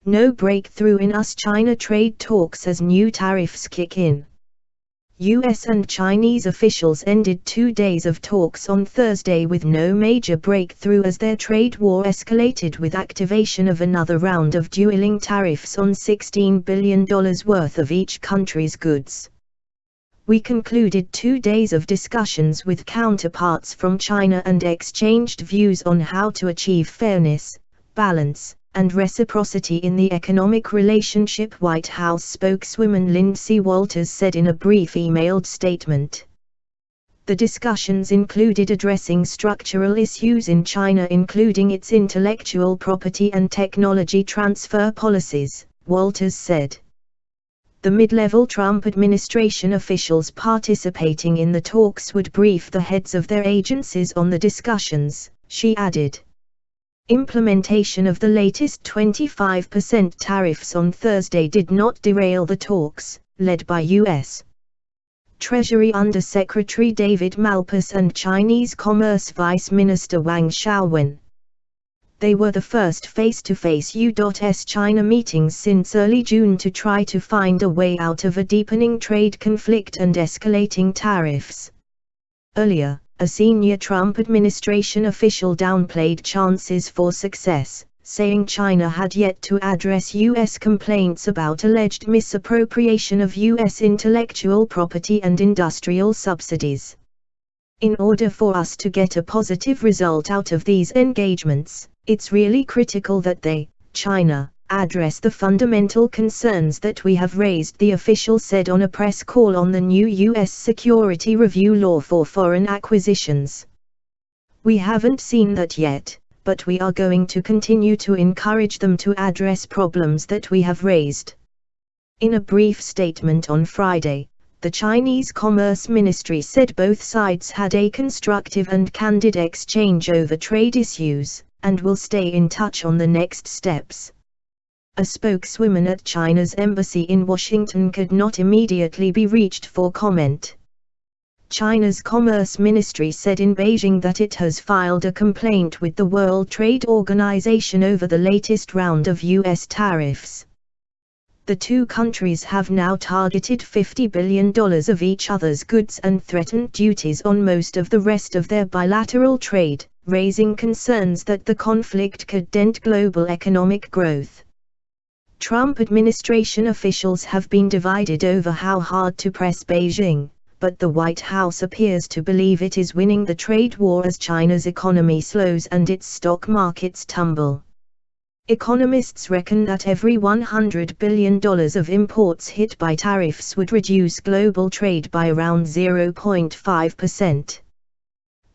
No breakthrough in US-China trade talks as new tariffs kick in. US and Chinese officials ended 2 days of talks on Thursday with no major breakthrough as their trade war escalated with activation of another round of dueling tariffs on $16 billion worth of each country's goods. We concluded 2 days of discussions with counterparts from China and exchanged views on how to achieve fairness, balance, and reciprocity in the economic relationship, White House spokeswoman Lindsay Walters said in a brief emailed statement. The discussions included addressing structural issues in China, including its intellectual property and technology transfer policies, Walters said. The mid-level Trump administration officials participating in the talks would brief the heads of their agencies on the discussions, she added. Implementation of the latest 25% tariffs on Thursday did not derail the talks, led by U.S. Treasury Undersecretary David Malpass and Chinese Commerce Vice Minister Wang Xiaowen. They were the first face-to-face U.S.-China meetings since early June to try to find a way out of a deepening trade conflict and escalating tariffs. Earlier, a senior Trump administration official downplayed chances for success, saying China had yet to address U.S. complaints about alleged misappropriation of U.S. intellectual property and industrial subsidies. In order for us to get a positive result out of these engagements, it's really critical that they, China, address the fundamental concerns that we have raised, the official said on a press call on the new U.S. Security Review Law for foreign acquisitions. We haven't seen that yet, but we are going to continue to encourage them to address problems that we have raised. In a brief statement on Friday, the Chinese Commerce Ministry said both sides had a constructive and candid exchange over trade issues, and will stay in touch on the next steps. A spokeswoman at China's embassy in Washington could not immediately be reached for comment. China's Commerce Ministry said in Beijing that it has filed a complaint with the World Trade Organization over the latest round of U.S. tariffs. The two countries have now targeted $50 billion of each other's goods and threatened duties on most of the rest of their bilateral trade, raising concerns that the conflict could dent global economic growth. Trump administration officials have been divided over how hard to press Beijing, but the White House appears to believe it is winning the trade war as China's economy slows and its stock markets tumble. Economists reckon that every $100 billion of imports hit by tariffs would reduce global trade by around 0.5%.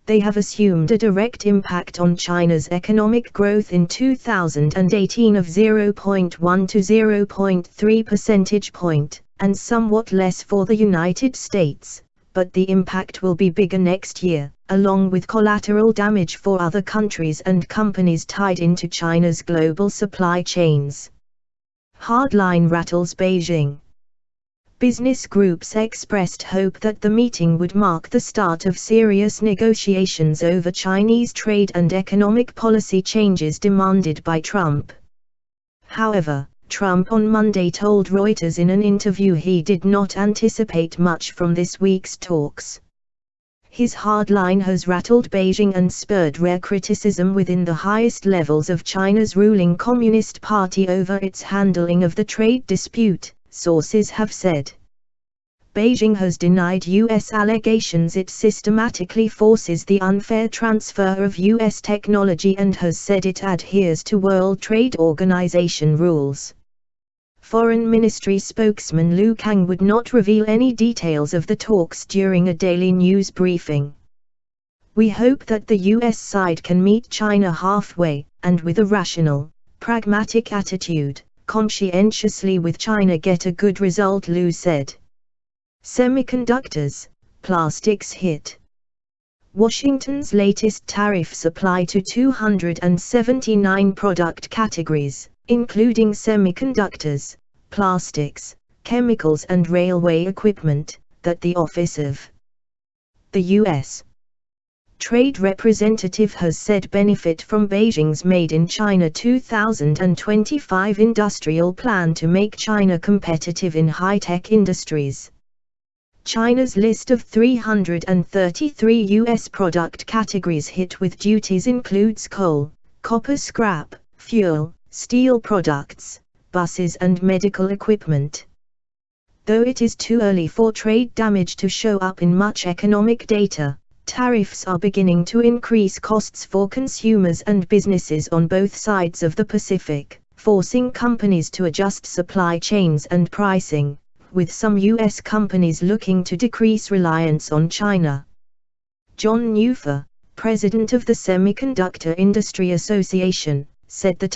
They have assumed a direct impact on China's economic growth in 2018 of 0.1 to 0.3 percentage point, and somewhat less for the United States, but the impact will be bigger next year, along with collateral damage for other countries and companies tied into China's global supply chains. Hardline rattles Beijing. Business groups expressed hope that the meeting would mark the start of serious negotiations over Chinese trade and economic policy changes demanded by Trump. However, Trump on Monday told Reuters in an interview he did not anticipate much from this week's talks. His hardline has rattled Beijing and spurred rare criticism within the highest levels of China's ruling Communist Party over its handling of the trade dispute, sources have said. Beijing has denied U.S. allegations it systematically forces the unfair transfer of U.S. technology and has said it adheres to World Trade Organization rules. Foreign Ministry spokesman Lu Kang would not reveal any details of the talks during a daily news briefing. We hope that the U.S. side can meet China halfway, and with a rational, pragmatic attitude, conscientiously with China get a good result, Lu said. Semiconductors, plastics hit. Washington's latest tariffs apply to 279 product categories, including semiconductors, plastics, chemicals and railway equipment, that the Office of the U.S. trade representative has said benefit from Beijing's Made in China 2025 industrial plan to make China competitive in high-tech industries. China's list of 333 U.S. product categories hit with duties includes coal, copper scrap, fuel, steel products, buses and medical equipment. Though it is too early for trade damage to show up in much economic data, tariffs are beginning to increase costs for consumers and businesses on both sides of the Pacific, forcing companies to adjust supply chains and pricing, with some U.S. companies looking to decrease reliance on China. John Neufer, president of the Semiconductor Industry Association, said the